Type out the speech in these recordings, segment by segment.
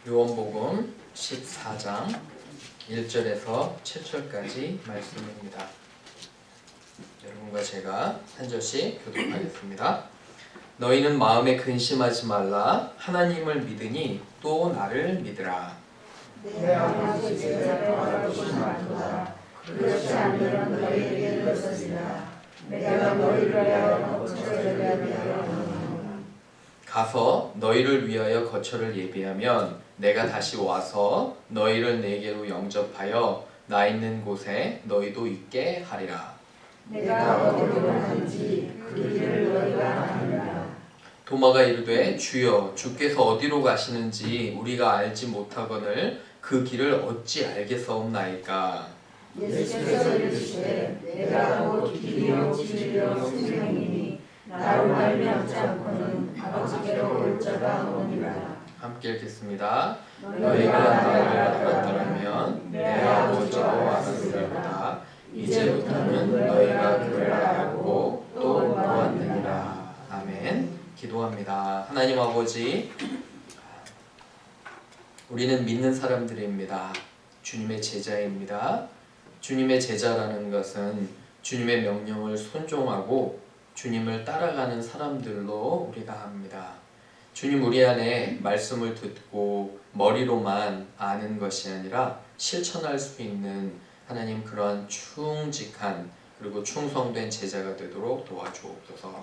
요한복음 14장 1절에서 7절까지 말씀입니다. 여러분과 제가 한 절씩 교독하겠습니다. 너희는 마음에 근심하지 말라. 하나님을 믿으니 또 나를 믿으라. 내 아버지 제자를 알고 싶도다. 그렇지 않으면 너희에게 그것이라. 내가 너희를 위하여 거처를 예비하노라. 가서 너희를 위하여 거처를 예비하면 내가 다시 와서 너희를 내게로 영접하여 나 있는 곳에 너희도 있게 하리라. 내가 어디로 가는지 그 길을 너희가 아느니라. 도마가 이르되 주여 주께서 어디로 가시는지 우리가 알지 못하거늘 그 길을 어찌 알겠사옵나이까. 예수께서 이르시되 내가 곧 길이요 진리요 생명이니 나로 말미암지 않고는 아버지께로 올 자가 없느니라. 함께 읽겠습니다. 너희가 나를 알았더라면 내 아버지도 알았으리로다. 이제부터는 너희가 그를 알고 또 보았느니라. 아멘. 기도합니다. 하나님 아버지, 우리는 믿는 사람들입니다. 주님의 제자입니다. 주님의 제자라는 것은 주님의 명령을 순종하고 주님을 따라가는 사람들로 우리가 합니다. 주님, 우리 안에 말씀을 듣고 머리로만 아는 것이 아니라 실천할 수 있는 하나님 그러한 충직한 그리고 충성된 제자가 되도록 도와주옵소서.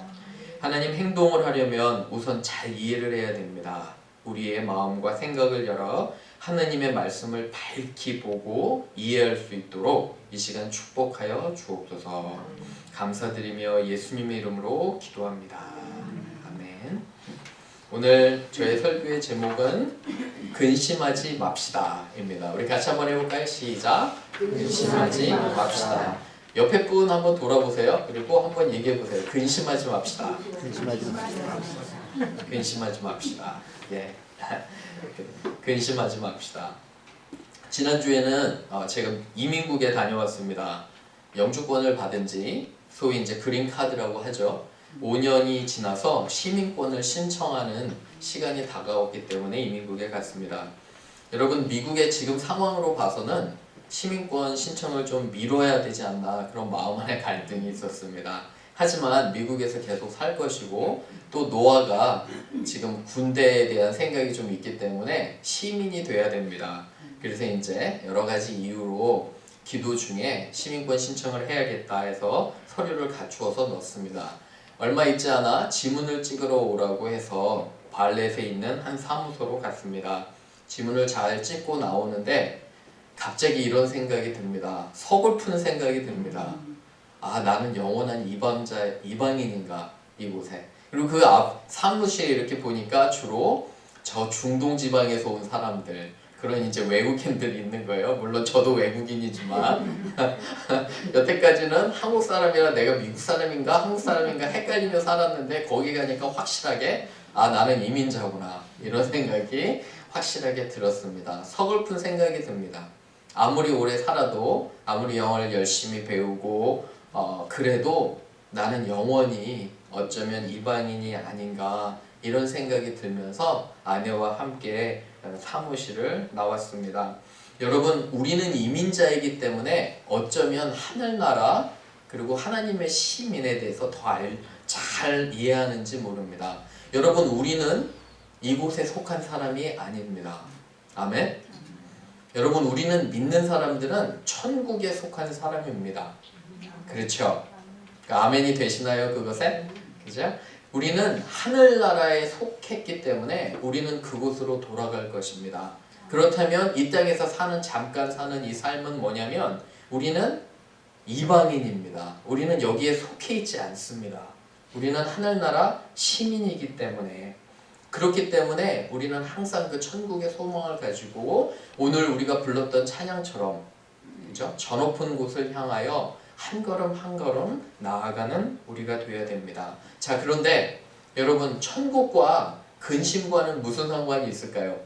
하나님, 행동을 하려면 우선 잘 이해를 해야 됩니다. 우리의 마음과 생각을 열어 하나님의 말씀을 밝히 보고 이해할 수 있도록 이 시간 축복하여 주옵소서. 감사드리며 예수님의 이름으로 기도합니다. 아멘. 오늘 저의 설교의 제목은 근심하지 맙시다입니다. 우리 같이 한번 해볼까요? 시작. 근심하지 맙시다. 옆에 분 한번 돌아보세요. 그리고 한번 얘기해보세요. 근심하지 맙시다. 근심하지 맙시다. 예. 근심하지 맙시다. 지난주에는 제가 이민국에 다녀왔습니다. 영주권을 받은 지 소위 이제 그린 카드라고 하죠. 5년이 지나서 시민권을 신청하는 시간이 다가왔기 때문에 이민국에 갔습니다. 여러분, 미국의 지금 상황으로 봐서는 시민권 신청을 좀 미뤄야 되지 않나 그런 마음 안에 갈등이 있었습니다. 하지만 미국에서 계속 살 것이고 또 노아가 지금 군대에 대한 생각이 좀 있기 때문에 시민이 돼야 됩니다. 그래서 이제 여러 가지 이유로 기도 중에 시민권 신청을 해야겠다 해서 서류를 갖추어서 넣습니다. 얼마 있지 않아 지문을 찍으러 오라고 해서 발렛에 있는 한 사무소로 갔습니다. 지문을 잘 찍고 나오는데 갑자기 이런 생각이 듭니다. 서글픈 생각이 듭니다. 아, 나는 영원한 이방인인가 이곳에. 그리고 그 앞 사무실에 이렇게 보니까 주로 저 중동 지방에서 온 사람들, 그런 이제 외국인들이 있는 거예요. 물론 저도 외국인이지만 여태까지는 한국 사람이라 내가 미국 사람인가 한국 사람인가 헷갈리며 살았는데 거기 가니까 확실하게 아, 나는 이민자구나 이런 생각이 확실하게 들었습니다. 서글픈 생각이 듭니다. 아무리 오래 살아도 아무리 영어를 열심히 배우고 그래도 나는 영원히 어쩌면 이방인이 아닌가 이런 생각이 들면서 아내와 함께 사무실을 나왔습니다. 여러분, 우리는 이민자이기 때문에 어쩌면 하늘나라 그리고 하나님의 시민에 대해서 더 잘 이해하는지 모릅니다. 여러분, 우리는 이곳에 속한 사람이 아닙니다. 아멘? 여러분, 우리는 믿는 사람들은 천국에 속한 사람입니다. 그렇죠? 그러니까 아멘이 되시나요, 그것에? 그죠? 우리는 하늘나라에 속했기 때문에 우리는 그곳으로 돌아갈 것입니다. 그렇다면 이 땅에서 잠깐 사는 이 삶은 뭐냐면 우리는 이방인입니다. 우리는 여기에 속해 있지 않습니다. 우리는 하늘나라 시민이기 때문에, 그렇기 때문에 우리는 항상 그 천국의 소망을 가지고 오늘 우리가 불렀던 찬양처럼, 그죠? 저 높은 곳을 향하여 한 걸음 한 걸음 나아가는 우리가 되어야 됩니다. 자, 그런데 여러분, 천국과 근심과는 무슨 상관이 있을까요?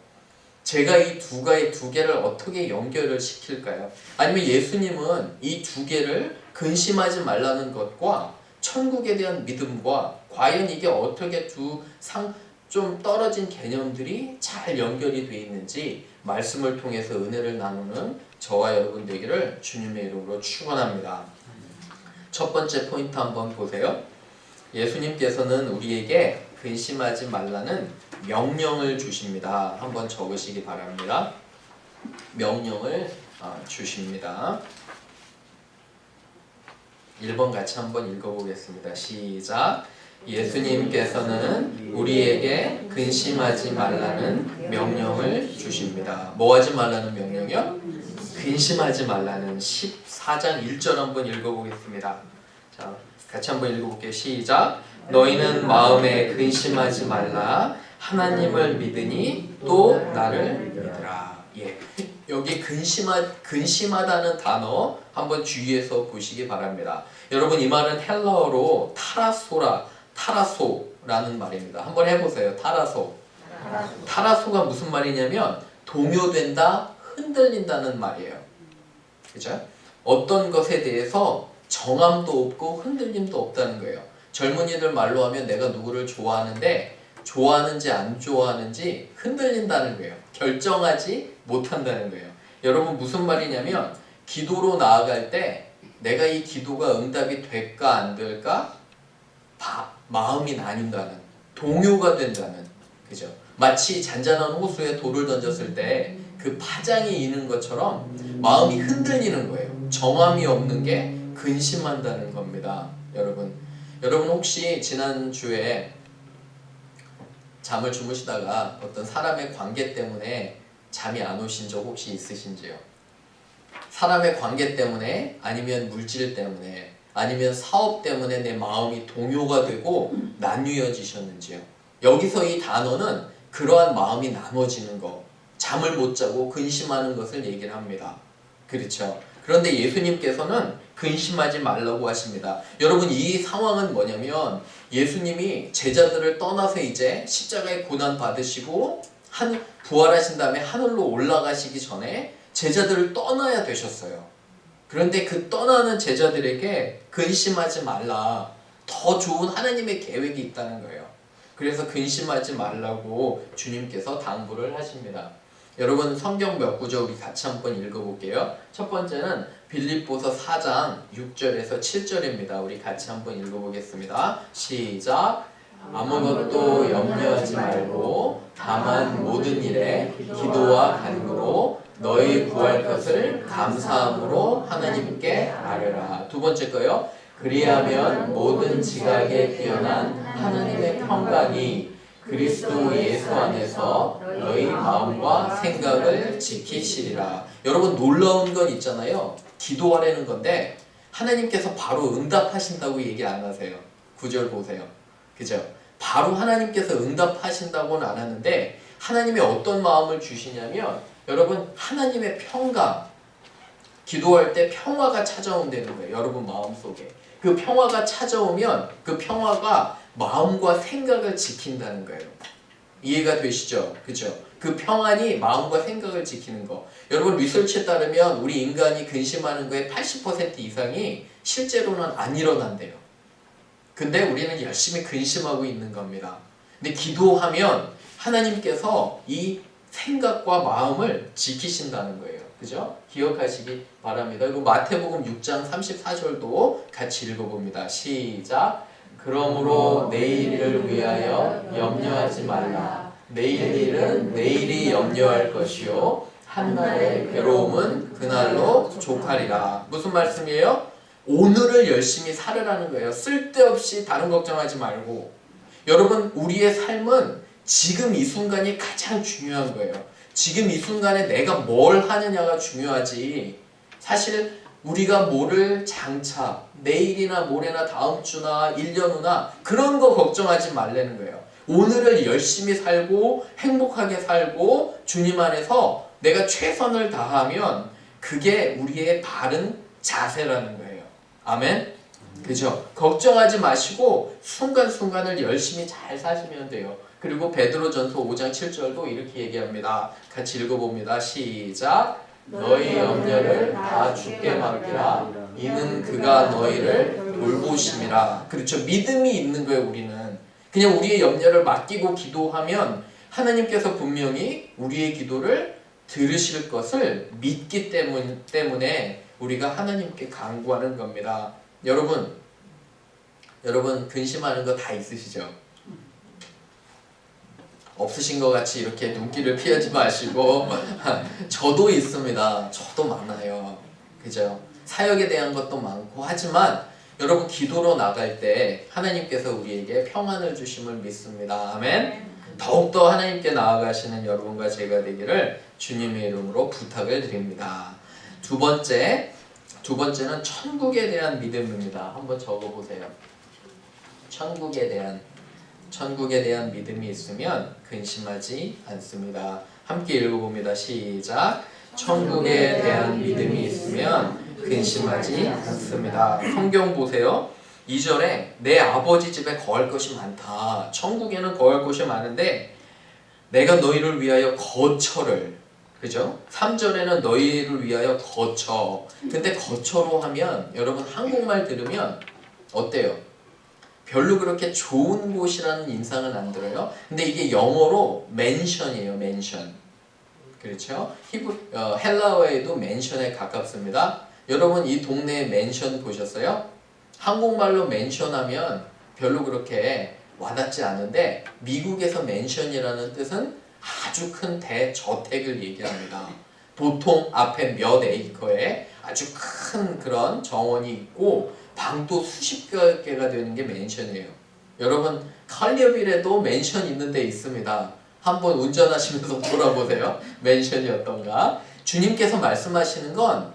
제가 이 두 개를 어떻게 연결을 시킬까요? 아니면 예수님은 이 두 개를 근심하지 말라는 것과 천국에 대한 믿음과 과연 이게 어떻게 좀 떨어진 개념들이 잘 연결이 되어 있는지 말씀을 통해서 은혜를 나누는 저와 여러분 되기를 주님의 이름으로 축원합니다. 첫 번째 포인트 한번 보세요. 예수님께서는 우리에게 근심하지 말라는 명령을 주십니다. 한번 적으시기 바랍니다. 명령을 주십니다. 1번 같이 한번 읽어보겠습니다. 시작. 예수님께서는 우리에게 근심하지 말라는 명령을 주십니다. 뭐 하지 말라는 명령이요? 근심하지 말라는 14장 1절 한번 읽어보겠습니다. 자, 같이 한번 읽어볼게요. 시작. 너희는 마음에 근심하지 말라. 하나님을 믿으니 또 나를 믿으라. 예. 여기 근심하다는 단어 한번 주의해서 보시기 바랍니다. 여러분, 이 말은 헬라어로 타라소라는 말입니다. 한번 해보세요. 타라소. 타라소가 무슨 말이냐면 동요된다, 흔들린다는 말이에요. 그죠? 어떤 것에 대해서 정함도 없고 흔들림도 없다는 거예요. 젊은이들 말로 하면 내가 누구를 좋아하는데 좋아하는지 안 좋아하는지 흔들린다는 거예요. 결정하지 못한다는 거예요. 여러분, 무슨 말이냐면 기도로 나아갈 때 내가 이 기도가 응답이 될까 안 될까 마음이 나뉜다는, 동요가 된다는, 그죠? 마치 잔잔한 호수에 돌을 던졌을 때 그 파장이 있는 것처럼 마음이 흔들리는 거예요. 정함이 없는 게 근심한다는 겁니다. 여러분 혹시 지난주에 잠을 주무시다가 어떤 사람의 관계 때문에 잠이 안 오신 적 혹시 있으신지요? 사람의 관계 때문에, 아니면 물질 때문에, 아니면 사업 때문에 내 마음이 동요가 되고 나뉘어지셨는지요? 여기서 이 단어는 그러한 마음이 나눠지는 거, 잠을 못 자고 근심하는 것을 얘기를 합니다. 그렇죠? 그런데 예수님께서는 근심하지 말라고 하십니다. 여러분, 이 상황은 뭐냐면 예수님이 제자들을 떠나서 이제 십자가의 고난 받으시고 부활하신 다음에 하늘로 올라가시기 전에 제자들을 떠나야 되셨어요. 그런데 그 떠나는 제자들에게 근심하지 말라, 더 좋은 하나님의 계획이 있다는 거예요. 그래서 근심하지 말라고 주님께서 당부를 하십니다. 여러분, 성경 몇 구절 우리 같이 한번 읽어볼게요. 첫 번째는 빌립보서 4장 6절에서 7절입니다. 우리 같이 한번 읽어보겠습니다. 시작. 아무것도 염려하지 말고 다만 모든 일에 기도와 간구로 너희 구할 것을 감사함으로 하나님께 아뢰라. 두 번째 거요. 그리하면 모든 지각에 뛰어난 하나님의 평강이 그리스도 예수 안에서 너희 마음과 생각을 지키시리라. 여러분, 놀라운 건 있잖아요. 기도하라는 건데 하나님께서 바로 응답하신다고 얘기 안 하세요. 9절 보세요. 그죠? 바로 하나님께서 응답하신다고는 안 하는데 하나님이 어떤 마음을 주시냐면, 여러분, 하나님의 평강, 기도할 때 평화가 찾아온다는 거예요. 여러분 마음속에 그 평화가 찾아오면 그 평화가 마음과 생각을 지킨다는 거예요. 이해가 되시죠? 그죠? 그 평안이 마음과 생각을 지키는 거. 여러분, 리서치에 따르면 우리 인간이 근심하는 거의 80% 이상이 실제로는 안 일어난대요. 근데 우리는 열심히 근심하고 있는 겁니다. 근데 기도하면 하나님께서 이 생각과 마음을 지키신다는 거예요. 그죠? 기억하시기 바랍니다. 그리고 마태복음 6장 34절도 같이 읽어봅니다. 시작. 그러므로 내일 일을 위하여 염려하지 말라. 내일 일은 내일이 염려할 것이요 한날의 괴로움은 그날로 족하리라. 무슨 말씀이에요? 오늘을 열심히 살으라는 거예요. 쓸데없이 다른 걱정하지 말고. 여러분, 우리의 삶은 지금 이 순간이 가장 중요한 거예요. 지금 이 순간에 내가 뭘 하느냐가 중요하지, 사실 우리가 뭐를 장차 내일이나 모레나 다음 주나 1년 후나 그런 거 걱정하지 말라는 거예요. 오늘을 열심히 살고 행복하게 살고 주님 안에서 내가 최선을 다하면 그게 우리의 바른 자세라는 거예요. 아멘? 그죠? 걱정하지 마시고 순간순간을 열심히 잘 사시면 돼요. 그리고 베드로전서 5장 7절도 이렇게 얘기합니다. 같이 읽어봅니다. 시작. 너희 염려를 다 주께 맡기라. 이는 그가 너희를 돌보심이라. 그렇죠. 믿음이 있는 거예요. 우리는 그냥 우리의 염려를 맡기고 기도하면 하나님께서 분명히 우리의 기도를 들으실 것을 믿기 때문에 우리가 하나님께 간구하는 겁니다. 여러분 근심하는 거 다 있으시죠? 없으신 것 같이 이렇게 눈길을 피하지 마시고 저도 있습니다. 저도 많아요. 그죠? 사역에 대한 것도 많고 하지만 여러분 기도로 나갈 때 하나님께서 우리에게 평안을 주심을 믿습니다. 아멘. 더욱더 하나님께 나아가시는 여러분과 제가 되기를 주님의 이름으로 부탁을 드립니다. 두 번째는 천국에 대한 믿음입니다. 한번 적어보세요. 천국에 대한 믿음이 있으면 근심하지 않습니다. 함께 읽어봅니다. 시작. 천국에 대한 믿음이 있으면 근심하지 않습니다. 성경 보세요. 2절에 내 아버지 집에 거할 것이 많다. 천국에는 거할 것이 많은데 내가 너희를 위하여 거처를, 그죠? 3절에는 너희를 위하여 거처. 근데 거처로 하면 여러분 한국말 들으면 어때요? 별로 그렇게 좋은 곳이라는 인상은 안 들어요. 근데 이게 영어로 맨션이에요. 맨션. 그렇죠? 헬라어에도 맨션에 가깝습니다. 여러분 이 동네에 맨션 보셨어요? 한국말로 맨션 하면 별로 그렇게 와닿지 않은데 미국에서 맨션이라는 뜻은 아주 큰 대저택을 얘기합니다. 보통 앞에 몇 에이커에 아주 큰 그런 정원이 있고 방도 수십 개가 되는 게 맨션이에요. 여러분 칼리어빌에도 맨션 있는 데 있습니다. 한번 운전하시면서 돌아보세요. 맨션이 어떤가? 주님께서 말씀하시는 건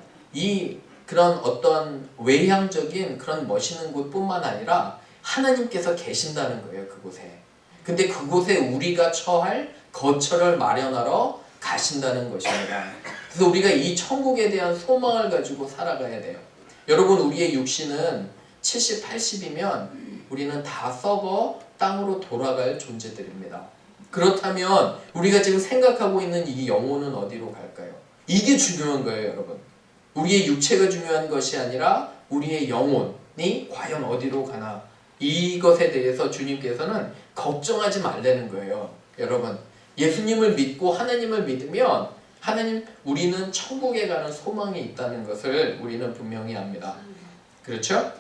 그런 어떤 외향적인 그런 멋있는 곳뿐만 아니라 하나님께서 계신다는 거예요. 그곳에. 근데 그곳에 우리가 처할 거처를 마련하러 가신다는 것입니다. 그래서 우리가 이 천국에 대한 소망을 가지고 살아가야 돼요. 여러분 우리의 육신은 70, 80이면 우리는 다 썩어 땅으로 돌아갈 존재들입니다. 그렇다면 우리가 지금 생각하고 있는 이 영혼은 어디로 갈까요? 이게 중요한 거예요, 여러분. 우리의 육체가 중요한 것이 아니라 우리의 영혼이 과연 어디로 가나, 이것에 대해서 주님께서는 걱정하지 말라는 거예요. 여러분 예수님을 믿고 하나님을 믿으면 우리는 천국에 가는 소망이 있다는 것을 우리는 분명히 압니다. 그렇죠?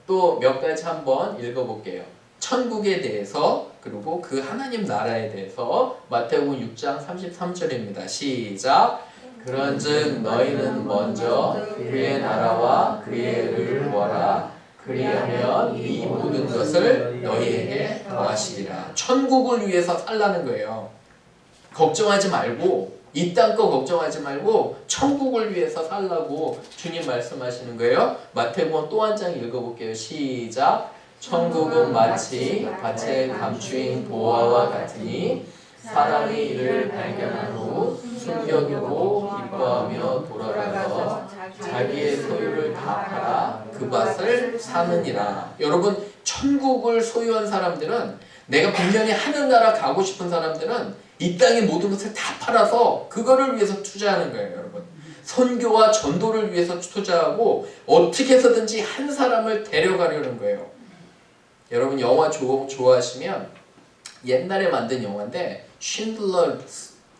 또 몇 가지 한번 읽어볼게요. 천국에 대해서 그리고 그 하나님 나라에 대해서 마태복음 6장 33절입니다. 시작. 그런즉 너희는 먼저 그의 나라와 그의 의를 구하라. 그리하면 이 모든 것을 너희에게 더하시리라. 천국을 위해서 살라는 거예요. 걱정하지 말고 이 땅 거 걱정하지 말고 천국을 위해서 살라고 주님 말씀하시는 거예요. 마태복음 또 한 장 읽어볼게요. 시작. 천국은 마치 밭에 감추인 보화와 같으니 사람이 이를 발견한 후 숨겨두고 기뻐하며 돌아가서 자기의 소유를 다 팔아 그 밭을 사느니라. 여러분 천국을 소유한 사람들은, 내가 분명히 하늘나라 가고 싶은 사람들은 이 땅의 모든 것을 다 팔아서 그거를 위해서 투자하는 거예요. 여러분 선교와 전도를 위해서 투자하고 어떻게 해서든지 한 사람을 데려가려는 거예요. 여러분 영화 좋아하시면 옛날에 만든 영화인데 쉰들러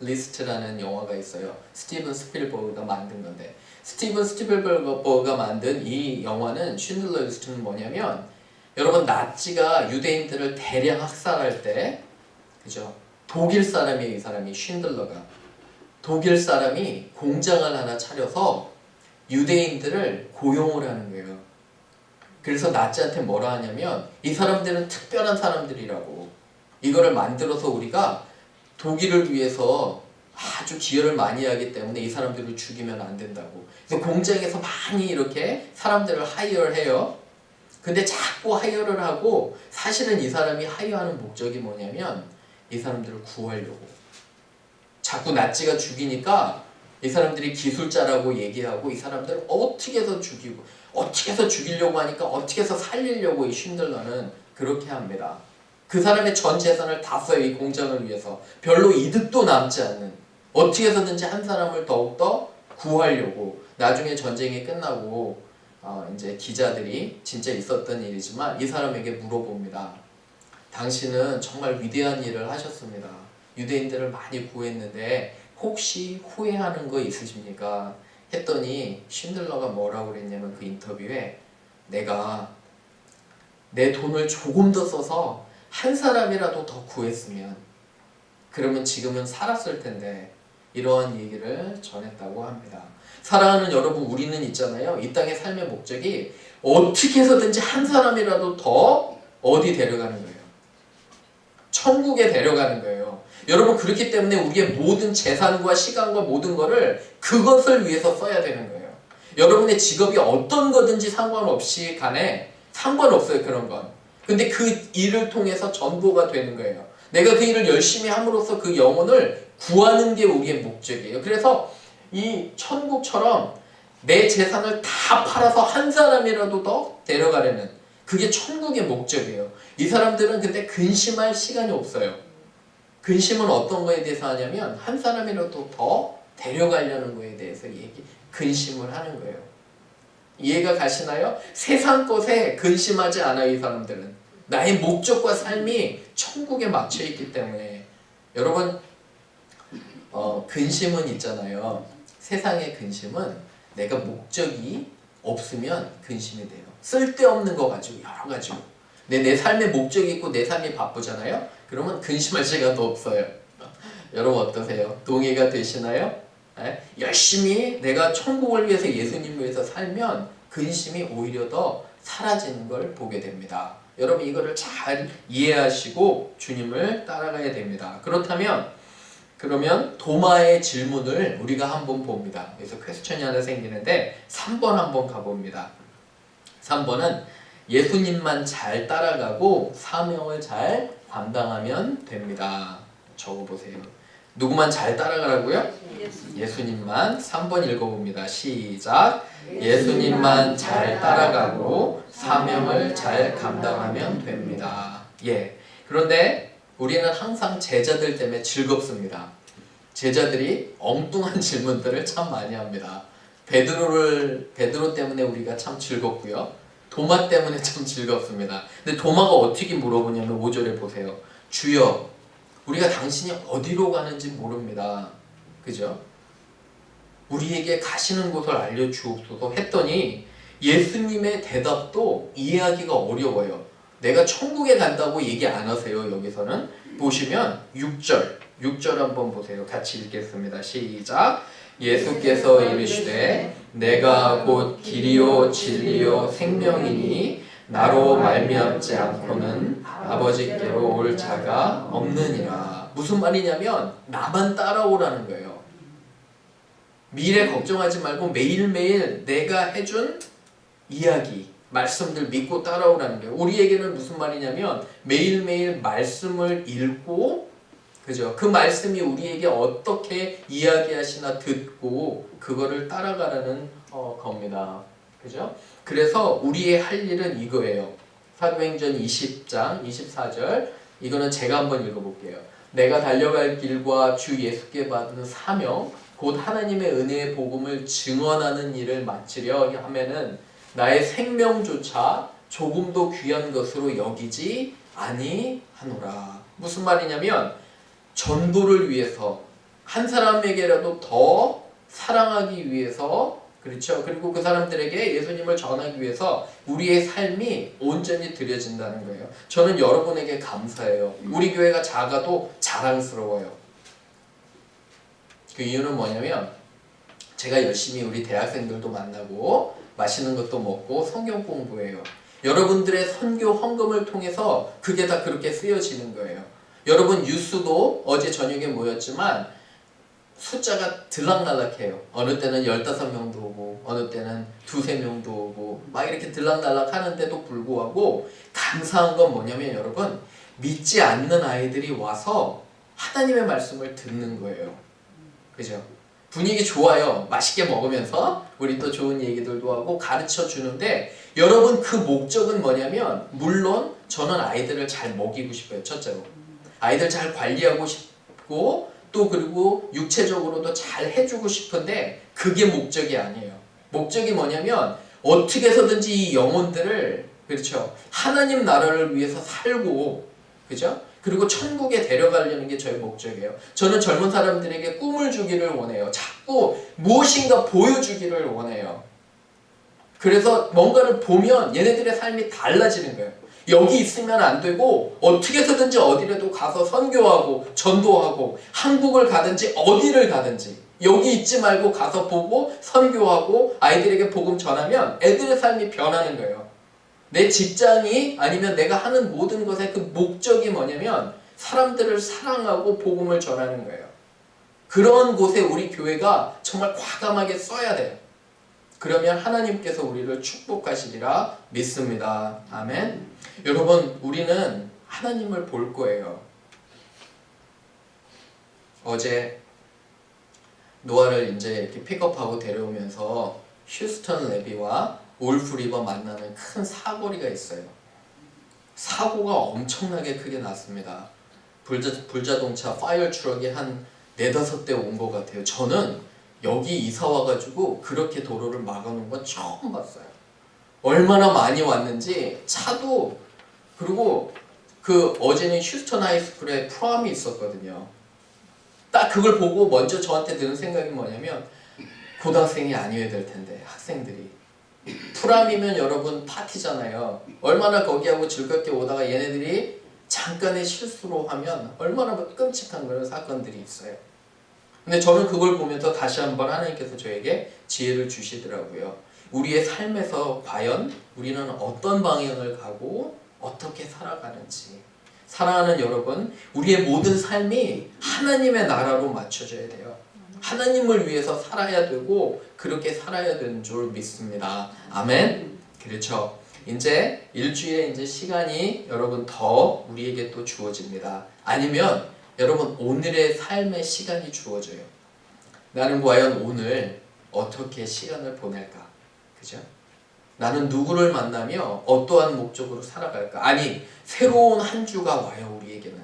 리스트라는 영화가 있어요. 스티븐 스필버그가 만든 건데, 스티븐 스필버그가 만든 이 영화는 쉰들러 리스트는 뭐냐면, 여러분 나치가 유대인들을 대량 학살할 때, 그죠? 독일 사람이에요. 이 사람이 쉰들러가 독일 사람이 공장을 하나 차려서 유대인들을 고용을 하는 거예요. 그래서 나치한테 뭐라 하냐면 이 사람들은 특별한 사람들이라고, 이거를 만들어서 우리가 독일을 위해서 아주 기여를 많이 하기 때문에 이 사람들을 죽이면 안 된다고. 그래서 공장에서 많이 이렇게 사람들을 하이어를 해요. 근데 자꾸 하이어를 하고, 사실은 이 사람이 하이어하는 목적이 뭐냐면 이 사람들을 구하려고. 자꾸 나치가 죽이니까 이 사람들이 기술자라고 얘기하고 이 사람들을 어떻게 해서 죽이고, 어떻게 해서 죽이려고 하니까 어떻게 해서 살리려고 이 쉰들러는 그렇게 합니다. 그 사람의 전 재산을 다 써요. 이 공장을 위해서. 별로 이득도 남지 않는, 어떻게 해서든지 한 사람을 더욱더 구하려고. 나중에 전쟁이 끝나고 이제 기자들이 진짜 있었던 일이지만 이 사람에게 물어봅니다. 당신은 정말 위대한 일을 하셨습니다. 유대인들을 많이 구했는데 혹시 후회하는 거 있으십니까? 했더니 쉰들러가 뭐라고 그랬냐면 그 인터뷰에 내가 내 돈을 조금 더 써서 한 사람이라도 더 구했으면 그러면 지금은 살았을 텐데 이러한 얘기를 전했다고 합니다. 사랑하는 여러분, 우리는 있잖아요. 이 땅의 삶의 목적이 어떻게 해서든지 한 사람이라도 더 어디 데려가는 거예요? 천국에 데려가는 거예요. 여러분, 그렇기 때문에 우리의 모든 재산과 시간과 모든 거를 그것을 위해서 써야 되는 거예요. 여러분의 직업이 어떤 거든지 상관없이 간에 상관없어요. 그런 건. 근데 그 일을 통해서 전도가 되는 거예요. 내가 그 일을 열심히 함으로써 그 영혼을 구하는 게 우리의 목적이에요. 그래서 이 천국처럼 내 재산을 다 팔아서 한 사람이라도 더 데려가려는 그게 천국의 목적이에요. 이 사람들은 근데 근심할 시간이 없어요. 근심은 어떤 거에 대해서 하냐면 한 사람이라도 더 데려가려는 거에 대해서 근심을 하는 거예요. 이해가 가시나요? 세상 것에 근심하지 않아요. 이 사람들은 나의 목적과 삶이 천국에 맞춰 있기 때문에. 여러분, 근심은 있잖아요. 세상의 근심은 내가 목적이 없으면 근심이 돼요. 쓸데없는 거 가지고 여러 가지고 내 삶에 목적이 있고 내 삶이 바쁘잖아요. 그러면 근심할 시간도 없어요. 여러분 어떠세요? 동의가 되시나요? 네? 열심히 내가 천국을 위해서 예수님을 위해서 살면 근심이 오히려 더 사라지는 걸 보게 됩니다. 여러분 이거를 잘 이해하시고 주님을 따라가야 됩니다. 그러면 도마의 질문을 우리가 한번 봅니다. 그래서 퀘스천이 하나 생기는데 3번 한번 가봅니다. 3번은 예수님만 잘 따라가고 사명을 잘 감당하면 됩니다. 적어보세요. 누구만 잘 따라가라고요? 예수님만. 3번 읽어봅니다. 시작. 예수님만 잘 따라가고 사명을 잘 감당하면 됩니다. 예. 그런데 우리는 항상 제자들 때문에 즐겁습니다. 제자들이 엉뚱한 질문들을 참 많이 합니다. 베드로 때문에 우리가 참 즐겁고요. 도마 때문에 참 즐겁습니다. 근데 도마가 어떻게 물어보냐면 5절에 보세요. 주여, 우리가 당신이 어디로 가는지 모릅니다. 그죠? 우리에게 가시는 곳을 알려주옵소서 했더니 예수님의 대답도 이해하기가 어려워요. 내가 천국에 간다고 얘기 안 하세요. 여기서는 보시면 6절 한번 보세요. 같이 읽겠습니다. 시작. 예수께서 이르시되 내가 곧 길이요 진리요 생명이니 나로 말미암지 않고는 아버지께로 올 자가 없느니라. 무슨 말이냐면 나만 따라오라는 거예요. 미래 걱정하지 말고 매일매일 내가 해준 이야기, 말씀들 믿고 따라오라는 거예요. 우리에게는 무슨 말이냐면 매일매일 말씀을 읽고, 그죠? 그 말씀이 우리에게 어떻게 이야기하시나 듣고 그거를 따라가라는 겁니다. 그죠? 그래서 우리의 할 일은 이거예요. 사도행전 20장 24절, 이거는 제가 한번 읽어볼게요. 내가 달려갈 길과 주 예수께 받은 사명 곧 하나님의 은혜의 복음을 증언하는 일을 마치려 하면은 나의 생명조차 조금도 귀한 것으로 여기지 아니하노라. 무슨 말이냐면 전도를 위해서 한 사람에게라도 더 사랑하기 위해서, 그렇죠? 그리고 그 사람들에게 예수님을 전하기 위해서 우리의 삶이 온전히 드려진다는 거예요. 저는 여러분에게 감사해요. 우리 교회가 작아도 자랑스러워요. 그 이유는 뭐냐면 제가 열심히 우리 대학생들도 만나고 맛있는 것도 먹고 성경 공부해요. 여러분들의 선교 헌금을 통해서 그게 다 그렇게 쓰여지는 거예요. 여러분 뉴스도 어제 저녁에 모였지만 숫자가 들락날락해요. 어느 때는 15명도 오고 어느 때는 2-3명도 오고 막 이렇게 들락날락 하는데도 불구하고 감사한 건 뭐냐면 여러분 믿지 않는 아이들이 와서 하나님의 말씀을 듣는 거예요. 그죠? 분위기 좋아요. 맛있게 먹으면서 우리 또 좋은 얘기들도 하고 가르쳐 주는데 여러분 그 목적은 뭐냐면 물론 저는 아이들을 잘 먹이고 싶어요. 첫째로 아이들 잘 관리하고 싶고 또 그리고 육체적으로도 잘 해주고 싶은데 그게 목적이 아니에요. 목적이 뭐냐면 어떻게 해서든지 이 영혼들을, 그렇죠, 하나님 나라를 위해서 살고, 그죠? 그리고 천국에 데려가려는 게 저의 목적이에요. 저는 젊은 사람들에게 꿈을 주기를 원해요. 자꾸 무엇인가 보여주기를 원해요. 그래서 뭔가를 보면 얘네들의 삶이 달라지는 거예요. 여기 있으면 안 되고 어떻게 해서든지 어디라도 가서 선교하고 전도하고 한국을 가든지 어디를 가든지 여기 있지 말고 가서 보고 선교하고 아이들에게 복음 전하면 애들의 삶이 변하는 거예요. 내 직장이 아니면 내가 하는 모든 것의 그 목적이 뭐냐면 사람들을 사랑하고 복음을 전하는 거예요. 그런 곳에 우리 교회가 정말 과감하게 써야 돼요. 그러면 하나님께서 우리를 축복하시리라 믿습니다. 아멘. 여러분, 우리는 하나님을 볼 거예요. 어제 노아를 이제 이렇게 픽업하고 데려오면서 휴스턴 레비와 울프 리버 만나는 큰 사거리가 있어요. 사고가 엄청나게 크게 났습니다. 불자동차 파이어 트럭이 한 4-5대 온 것 같아요. 저는 여기 이사 와가지고 그렇게 도로를 막아놓은 건 처음 봤어요. 얼마나 많이 왔는지 차도. 그리고 그 어제는 휴스턴 하이스쿨에 프롬이 있었거든요. 딱 그걸 보고 먼저 저한테 드는 생각이 뭐냐면 고등학생이 아니어야 될 텐데 학생들이 프롬이면 여러분 파티잖아요. 얼마나 거기하고 즐겁게 오다가 얘네들이 잠깐의 실수로 하면 얼마나 끔찍한 그런 사건들이 있어요. 근데 저는 그걸 보면서 다시 한번 하나님께서 저에게 지혜를 주시더라고요. 우리의 삶에서 과연 우리는 어떤 방향을 가고 어떻게 살아가는지. 사랑하는 여러분, 우리의 모든 삶이 하나님의 나라로 맞춰져야 돼요. 하나님을 위해서 살아야 되고 그렇게 살아야 되는 줄 믿습니다. 아멘. 그렇죠. 이제 일주일에 이제 시간이 여러분 더 우리에게 또 주어집니다. 아니면 여러분 오늘의 삶의 시간이 주어져요. 나는 과연 오늘 어떻게 시간을 보낼까? 그죠? 나는 누구를 만나며 어떠한 목적으로 살아갈까? 아니, 새로운 한 주가 와요, 우리에게는.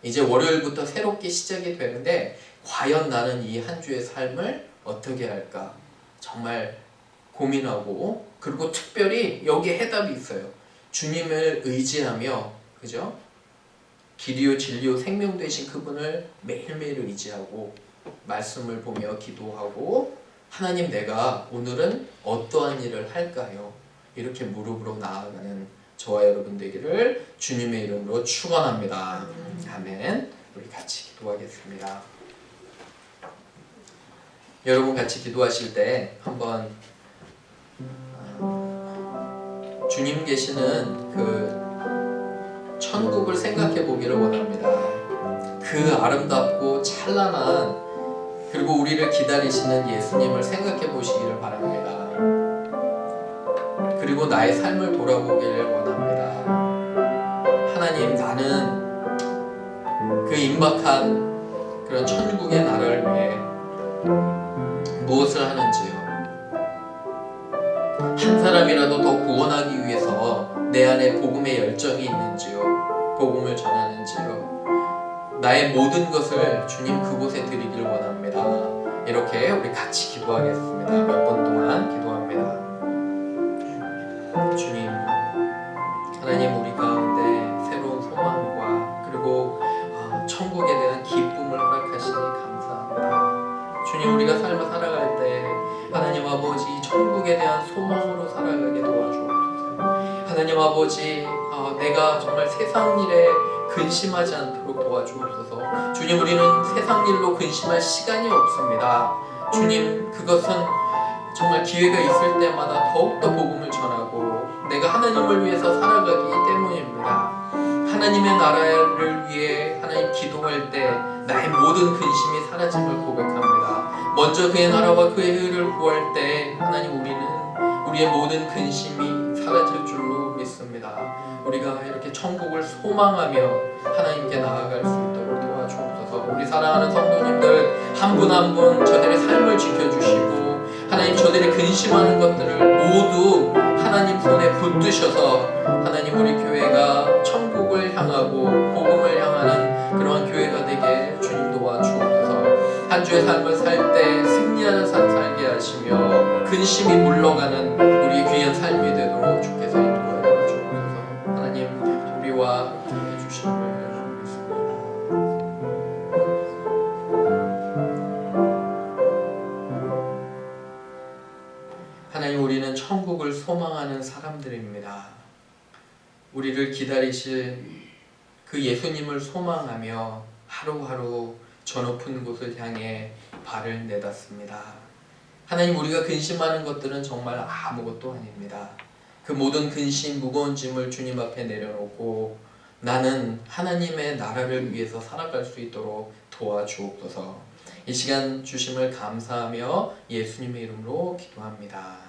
이제 월요일부터 새롭게 시작이 되는데 과연 나는 이 한 주의 삶을 어떻게 할까? 정말 고민하고, 그리고 특별히 여기에 해답이 있어요. 주님을 의지하며, 그죠? 길이요 진리요 생명 되신 그분을 매일매일 의지하고 말씀을 보며 기도하고 하나님, 내가 오늘은 어떠한 일을 할까요? 이렇게 무릎으로 나아가는 저와 여러분 되기를 주님의 이름으로 축원합니다. 아멘. 우리 같이 기도하겠습니다. 여러분 같이 기도하실 때 한번 주님 계시는 그 천국을 생각해 보기를 원합니다. 그 아름답고 찬란한, 그리고 우리를 기다리시는 예수님을 생각해 보시기를 바랍니다. 그리고 나의 삶을 돌아보기를 원합니다. 하나님, 나는 그 임박한 그런 천국의 나라를 위해 무엇을 하는지요? 한 사람이라도 더 구원하기 위해서 내 안에 복음의 열정이 있는지요? 복음을 전하는지요? 나의 모든 것을 주님 그곳에 드리길 원합니다. 이렇게 우리 같이 기도하겠습니다. 몇 번 동안 기도합니다. 주님, 하나님, 우리 가운데 새로운 소망과 그리고 천국에 대한 기쁨을 허락하시니 감사합니다. 주님, 우리가 삶을 살아갈 때 하나님 아버지 천국에 대한 소망으로 살아가게 도와주옵소서. 하나님 아버지, 내가 정말 세상 일에 근심하지 않도록 도와주옵소서. 주님, 우리는 세상 일로 근심할 시간이 없습니다. 주님, 그것은 정말 기회가 있을 때마다 더욱더 복음을 전하고 내가 하나님을 위해서 살아가기 때문입니다. 하나님의 나라를 위해 하나님 기도할 때 나의 모든 근심이 사라짐을 고백합니다. 먼저 그의 나라와 그의 의를 구할 때 하나님, 우리는 우리의 모든 근심이 사라질 줄로 믿습니다. 우리가 이렇게 천국을 소망하며 하나님께 나아갈 수 있도록 도와주옵소서. 우리 사랑하는 성도님들 한 분 한 분 저들의 삶을 지켜주시고 하나님, 저들이 근심하는 것들을 모두 하나님 손에 붙드셔서 하나님, 우리 교회가 천국을 향하고 복음을 향하는 그러한 교회가 되게 주님 도와주옵소서. 한 주의 삶을 살 때 승리하는 삶 살게 하시며 근심이 물러가는 우리 귀한 삶이 되도록 주께서 도와주옵소서. 하나님, 우리와 함께 해주시옵소서. 소망하는 사람들입니다. 우리를 기다리실 그 예수님을 소망하며 하루하루 저 높은 곳을 향해 발을 내닫습니다. 하나님, 우리가 근심하는 것들은 정말 아무것도 아닙니다. 그 모든 근심, 무거운 짐을 주님 앞에 내려놓고 나는 하나님의 나라를 위해서 살아갈 수 있도록 도와주옵소서. 이 시간 주심을 감사하며 예수님의 이름으로 기도합니다.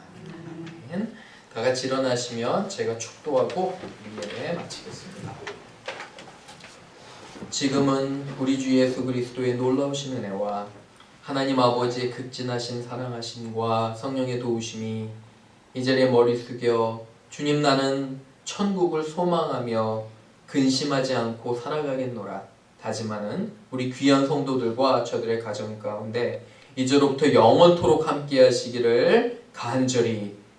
아멘. 다 같이 일어나시면 제가 축도하고 우리 예배 마치겠습니다. 지금은 우리 주 예수 그리스도의 놀라우신 은혜와 하나님 아버지의 극진하신 사랑하심과 성령의 도우심이 이 자리에 머리 숙여 주님 나는 천국을 소망하며 근심하지 않고 살아가겠노라 다짐하는 우리 귀한 성도들과 저들의 가정 가운데 이제로부터 영원토록 함께 하시기를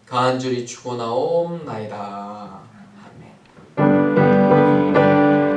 간절히 축원하옵나이다.